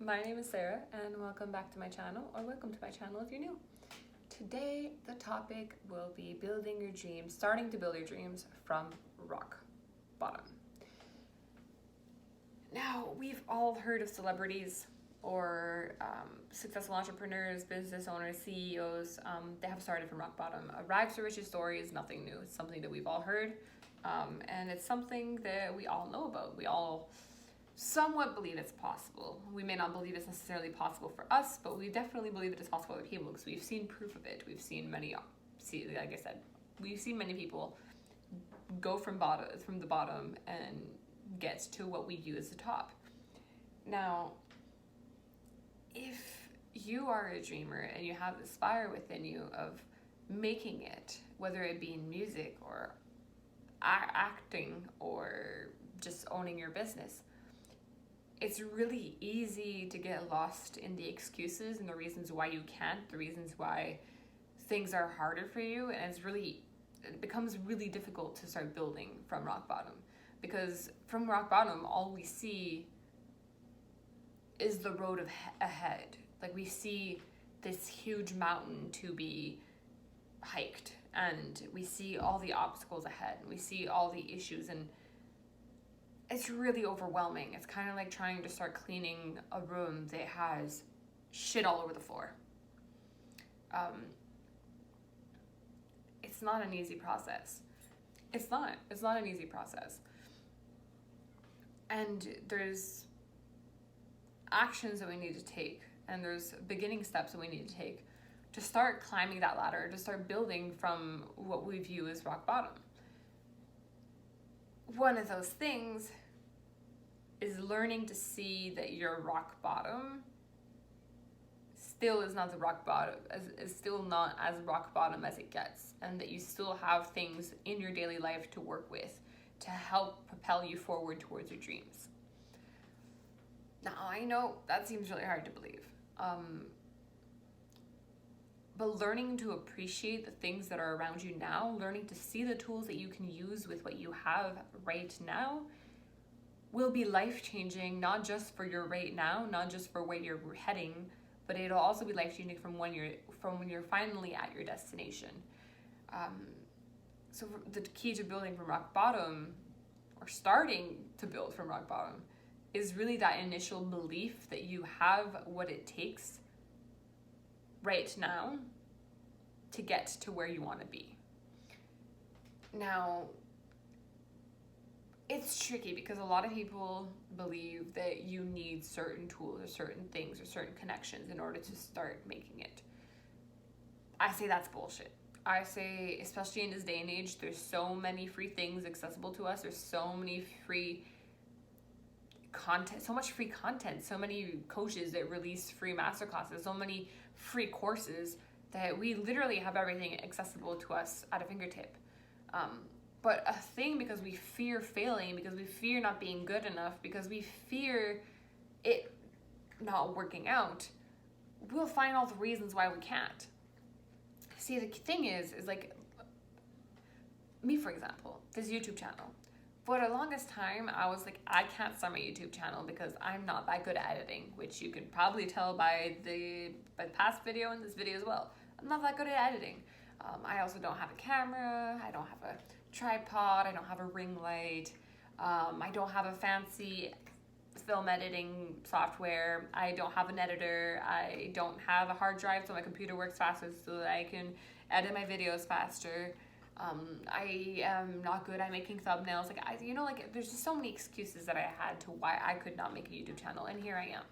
my name is Sarah and welcome back to my channel, or welcome to my channel if you're new. Today the topic will be building your dreams, starting to build your dreams from rock bottom. Now, we've all heard of celebrities or successful entrepreneurs, business owners, CEOs. They have started from rock bottom. A rags to riches story is nothing new. It's something that we've all heard, and it's something that we all know about. We all somewhat believe it's possible. We may not believe it's necessarily possible for us, but we definitely believe it is possible for other people because we've seen proof of it. We've seen many, like I said, we've seen many people go from the bottom and get to what we view as the top. Now, if you are a dreamer and you have this fire within you of making it, whether it be in music or acting or just owning your business, it's really easy to get lost in the excuses and the reasons why you can't, the reasons why things are harder for you, and it becomes really difficult to start building from rock bottom. Because from rock bottom, all we see is the road ahead. Like, we see this huge mountain to be hiked, and we see all the obstacles ahead, and we see all the issues, and it's really overwhelming. It's kind of like trying to start cleaning a room that has shit all over the floor. It's not an easy process. It's not an easy process. And there's actions that we need to take, and there's beginning steps that we need to take to start climbing that ladder, to start building from what we view as rock bottom. One of those things is learning to see that your rock bottom still is not the rock bottom, is still not as rock bottom as it gets, and that you still have things in your daily life to work with to help propel you forward towards your dreams. Now, I know that seems really hard to believe, but learning to appreciate the things that are around you now, learning to see the tools that you can use with what you have right now, will be life-changing, not just for your right now, not just for where you're heading, but it'll also be life-changing from when you're finally at your destination. So the key to building from rock bottom, or starting to build from rock bottom, is really that initial belief that you have what it takes right now to get to where you want to be. Now, it's tricky because a lot of people believe that you need certain tools or certain things or certain connections in order to start making it. I say that's bullshit. I say, especially in this day and age, there's so many free things accessible to us. There's so many free content, so much free content, so many coaches that release free masterclasses, so many free courses that we literally have everything accessible to us at a fingertip. But a thing, because we fear failing, because we fear not being good enough, because we fear it not working out, we'll find all the reasons why we can't. See, the thing is like, me, for example, this YouTube channel. For the longest time, I was like, I can't start my YouTube channel because I'm not that good at editing, which you can probably tell by the past video and this video as well. I'm not that good at editing. I also don't have a camera. I don't have a tripod. I don't have a ring light. I don't have a fancy film editing software. I don't have an editor. I don't have a hard drive so my computer works faster so that I can edit my videos faster. I am not good at making thumbnails. There's just so many excuses that I had to why I could not make a YouTube channel, and here I am.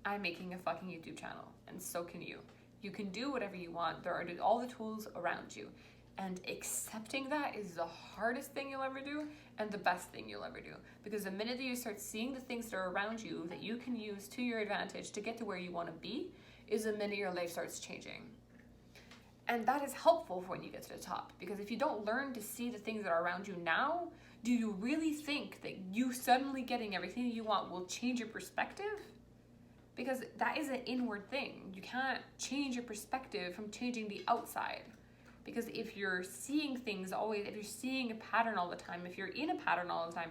I'm making a fucking YouTube channel, and so can you. You can do whatever you want. There are all the tools around you. And accepting that is the hardest thing you'll ever do and the best thing you'll ever do. Because the minute that you start seeing the things that are around you that you can use to your advantage to get to where you want to be, is the minute your life starts changing. And that is helpful for when you get to the top. Because if you don't learn to see the things that are around you now, do you really think that you suddenly getting everything you want will change your perspective? Because that is an inward thing. You can't change your perspective from changing the outside. Because if you're seeing things always, if you're seeing a pattern all the time, if you're in a pattern all the time,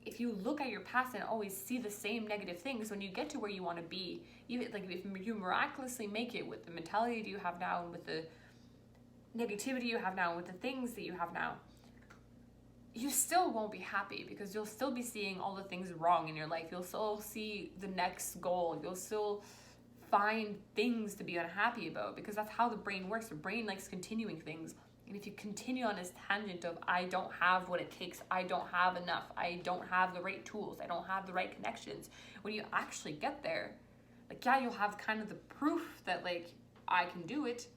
if you look at your past and always see the same negative things, when you get to where you want to be, even like if you miraculously make it with the mentality that you have now and with the negativity you have now and with the things that you have now, you still won't be happy because you'll still be seeing all the things wrong in your life. You'll still see the next goal. You'll still find things to be unhappy about because that's how the brain works. The brain likes continuing things. And if you continue on this tangent of, I don't have what it takes, I don't have enough, I don't have the right tools, I don't have the right connections, when you actually get there, like, yeah, you'll have kind of the proof that, like, I can do it,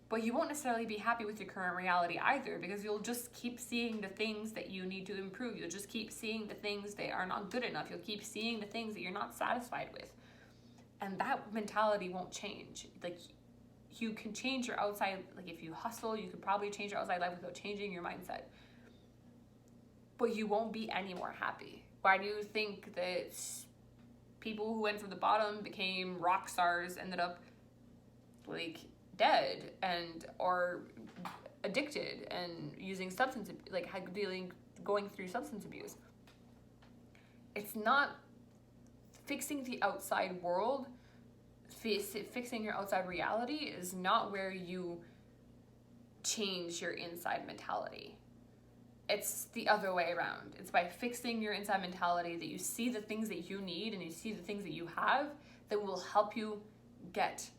but you won't necessarily be happy with your current reality either, because you'll just keep seeing the things that you need to improve. You'll just keep seeing the things that are not good enough. You'll keep seeing the things that you're not satisfied with. And that mentality won't change. Like, you can change your outside, like if you hustle, you could probably change your outside life without changing your mindset. But you won't be any more happy. Why do you think that people who went from the bottom, became rock stars, ended up like dead and or addicted and using substance, like going through substance abuse? It's not fixing the outside world. Fixing your outside reality is not where you change your inside mentality. It's the other way around. It's by fixing your inside mentality that you see the things that you need and you see the things that you have that will help you get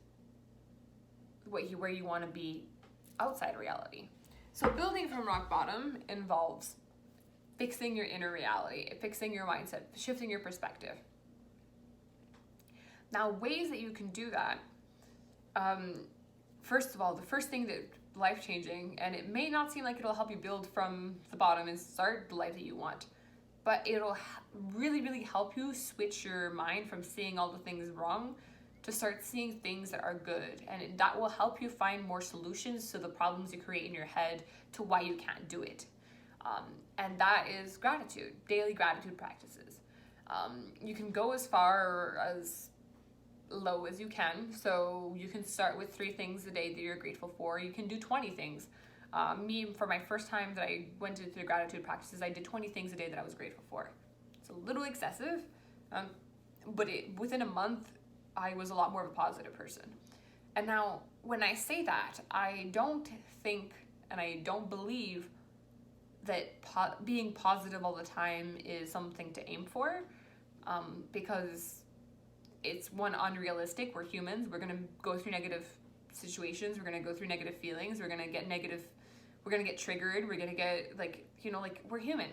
where you want to be outside reality. So building from rock bottom involves fixing your inner reality, fixing your mindset, shifting your perspective. Now, ways that you can do that, first of all, the first thing that life-changing, and it may not seem like it'll help you build from the bottom and start the life that you want, but it'll really, really help you switch your mind from seeing all the things wrong to start seeing things that are good. And that will help you find more solutions to the problems you create in your head to why you can't do it. And that is gratitude, daily gratitude practices. You can go as far or as low as you can. So you can start with 3 things a day that you're grateful for. You can do 20 things. For my first time that I went into the gratitude practices, I did 20 things a day that I was grateful for. It's a little excessive, but within a month, I was a lot more of a positive person. And now, when I say that, I don't think and I don't believe that being positive all the time is something to aim for, because it's unrealistic. We're humans. We're going to go through negative situations. We're going to go through negative feelings. We're going to get triggered. We're going to get we're human.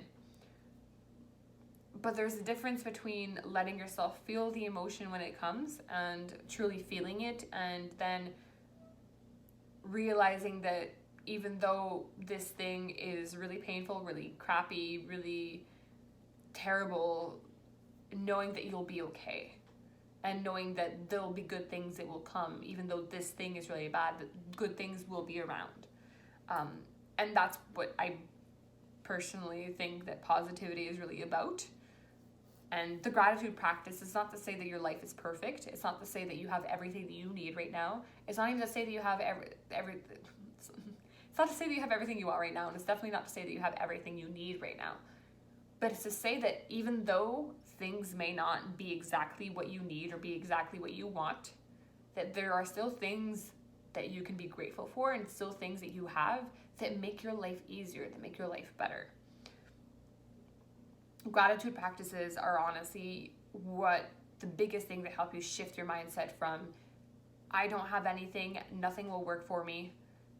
But there's a difference between letting yourself feel the emotion when it comes and truly feeling it, and then realizing that even though this thing is really painful, really crappy, really terrible, knowing that you'll be okay. And knowing that there'll be good things that will come, even though this thing is really bad, that good things will be around. And that's what I personally think that positivity is really about. And the gratitude practice is not to say that your life is perfect. It's not to say that you have everything that you need right now. It's not even to say that you have it's not to say that you have everything you want right now. And it's definitely not to say that you have everything you need right now. But it's to say that even though things may not be exactly what you need or be exactly what you want, that there are still things that you can be grateful for and still things that you have that make your life easier, that make your life better. Gratitude practices are honestly what the biggest thing that help you shift your mindset from I don't have anything, nothing will work for me,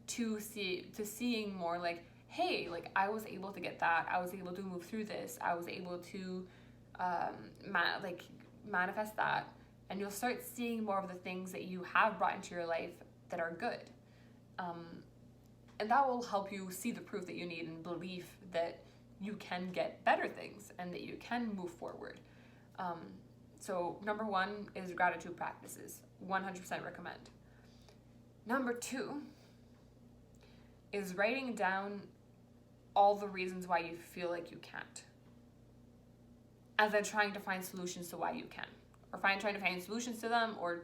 to seeing more like, hey, like I was able to get that, I was able to move through this, I was able to manifest that, and you'll start seeing more of the things that you have brought into your life that are good, and that will help you see the proof that you need and belief that you can get better things and that you can move forward. So number 1 is gratitude practices. 100% recommend. Number 2 is writing down all the reasons why you feel like you can't, and then trying to find solutions to why you can, or trying to find solutions to them, or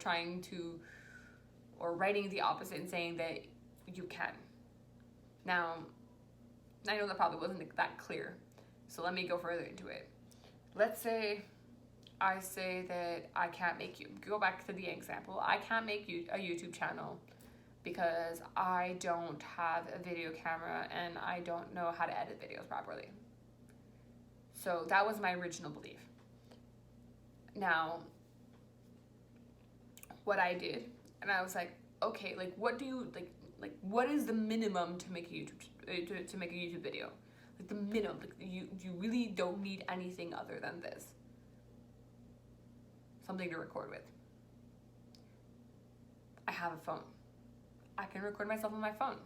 writing the opposite and saying that you can. Now, I know that probably wasn't that clear, so let me go further into it. let's say I say that I can't make you, go back to the example, I can't make you a YouTube channel because I don't have a video camera and I don't know how to edit videos properly. So that was my original belief. Now, what I did, and I was like, okay, like what do you like what is the minimum to make a YouTube to make a YouTube video? Like the minimum, like you really don't need anything other than this. Something to record with. I have a phone. I can record myself on my phone.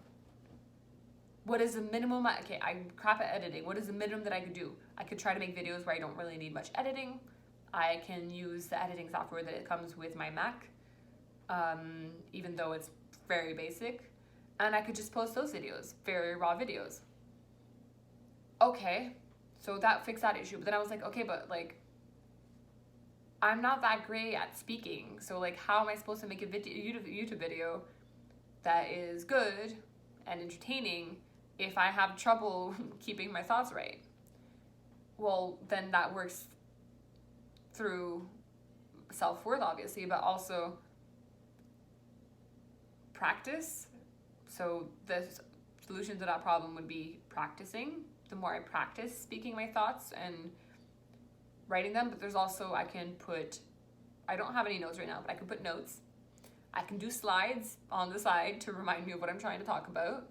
What is the minimum? Okay, I'm crap at editing. What is the minimum that I could do? I could try to make videos where I don't really need much editing. I can use the editing software that it comes with my Mac, even though it's very basic. And I could just post those videos, very raw videos. Okay, so that fixed that issue. But then I was like, okay, but like, I'm not that great at speaking. So like, how am I supposed to make a YouTube video that is good and entertaining if I have trouble keeping my thoughts right? Well, then that works through self-worth, obviously, but also practice. So the solution to that problem would be practicing. The more I practice speaking my thoughts and writing them, but there's also, I don't have any notes right now, but I can put notes. I can do slides on the side to remind me of what I'm trying to talk about.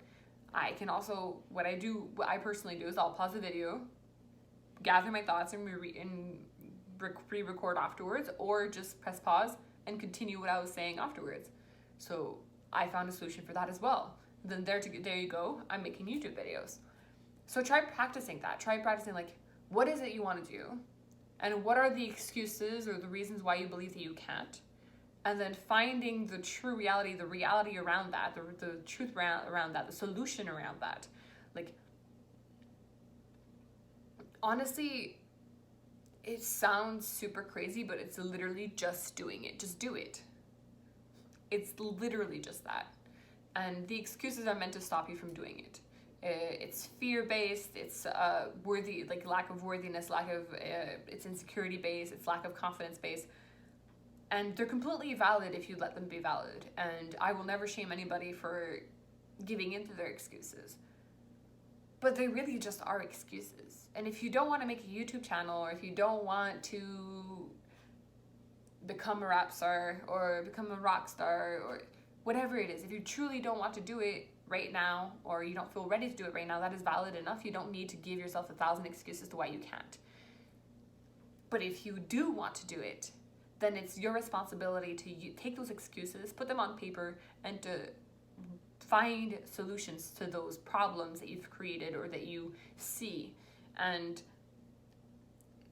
I can also, what I personally do is I'll pause the video, gather my thoughts and re-record afterwards, or just press pause and continue what I was saying afterwards. So I found a solution for that as well. Then there you go, I'm making YouTube videos. So try practicing that. Try practicing like, what is it you want to do? And what are the excuses or the reasons why you believe that you can't? And then finding the true reality, the reality around that, the truth around that, the solution around that. Like, honestly, it sounds super crazy, but it's literally just doing it. Just do it. It's literally just that. And the excuses are meant to stop you from doing it. It's fear-based, it's lack of worthiness, it's insecurity-based, it's lack of confidence-based. And they're completely valid if you let them be valid. And I will never shame anybody for giving into their excuses. But they really just are excuses. And if you don't want to make a YouTube channel, or if you don't want to become a rap star or become a rock star or whatever it is, if you truly don't want to do it right now, or you don't feel ready to do it right now, that is valid enough. You don't need to give yourself 1,000 excuses to why you can't. But if you do want to do it, then it's your responsibility to take those excuses, put them on paper, and to find solutions to those problems that you've created or that you see. And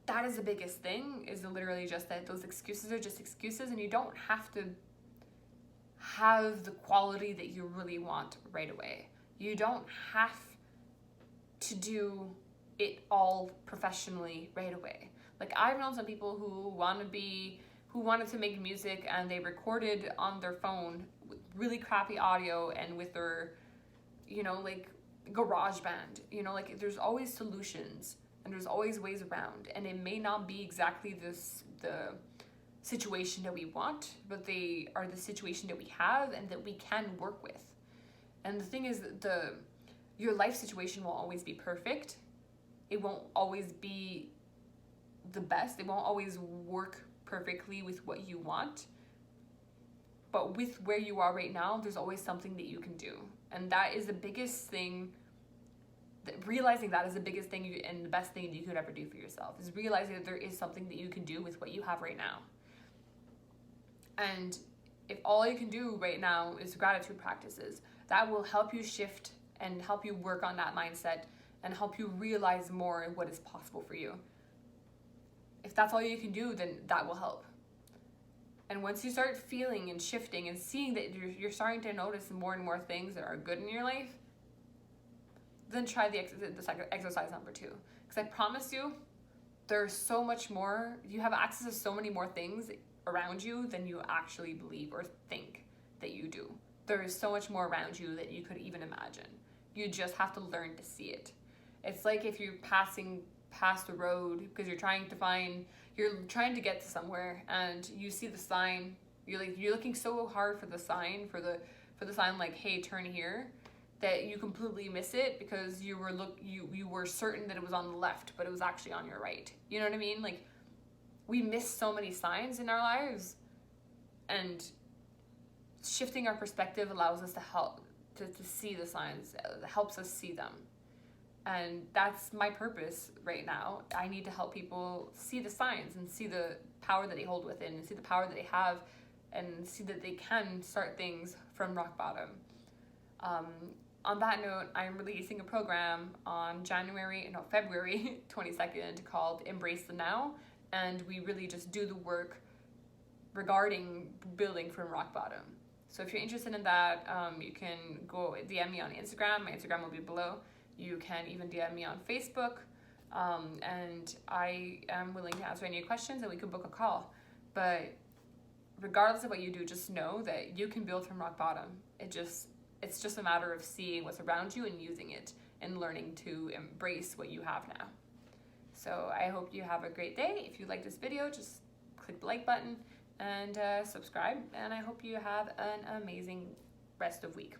that is the biggest thing, is literally just that those excuses are just excuses, and you don't have to have the quality that you really want right away. You don't have to do it all professionally right away. Like, I've known some people who wanted to make music, and they recorded on their phone with really crappy audio and with their, like GarageBand. Like, there's always solutions and there's always ways around, and it may not be exactly the situation that we want, but they are the situation that we have and that we can work with. And the thing is, your life situation won't always be perfect. It won't always be the best. It won't always work perfectly with what you want. But with where you are right now, there's always something that you can do. And that is the biggest thing. Realizing that is the biggest thing and the best thing you could ever do for yourself, is realizing that there is something that you can do with what you have right now. And if all you can do right now is gratitude practices, that will help you shift and help you work on that mindset and help you realize more of what is possible for you. If that's all you can do, then that will help. And once you start feeling and shifting and seeing that you're starting to notice more and more things that are good in your life, then try the exercise number 2. Because I promise you, there's so much more. You have access to so many more things around you than you actually believe or think that you do. There is so much more around you that you could even imagine. You just have to learn to see it. It's like if you're passing past the road because you're trying to get to somewhere, and you see the sign. You're looking so hard for the sign, for the sign like, hey, turn here, that you completely miss it because you were certain that it was on the left, but it was actually on your right. You know what I mean? Like, we miss so many signs in our lives, and shifting our perspective allows us to help to see the signs, helps us see them. And that's my purpose right now. I need to help people see the signs and see the power that they hold within, and see the power that they have, and see that they can start things from rock bottom. On that note, I'm releasing a program on February 22nd called Embrace the Now, and we really just do the work regarding building from rock bottom. So if you're interested in that, you can go DM me on Instagram. My Instagram will be below. You can even DM me on Facebook, and I am willing to answer any questions, and we can book a call. But regardless of what you do, just know that you can build from rock bottom. It's just a matter of seeing what's around you and using it, and learning to embrace what you have now. So I hope you have a great day. If you like this video, just click the like button and subscribe, and I hope you have an amazing rest of week.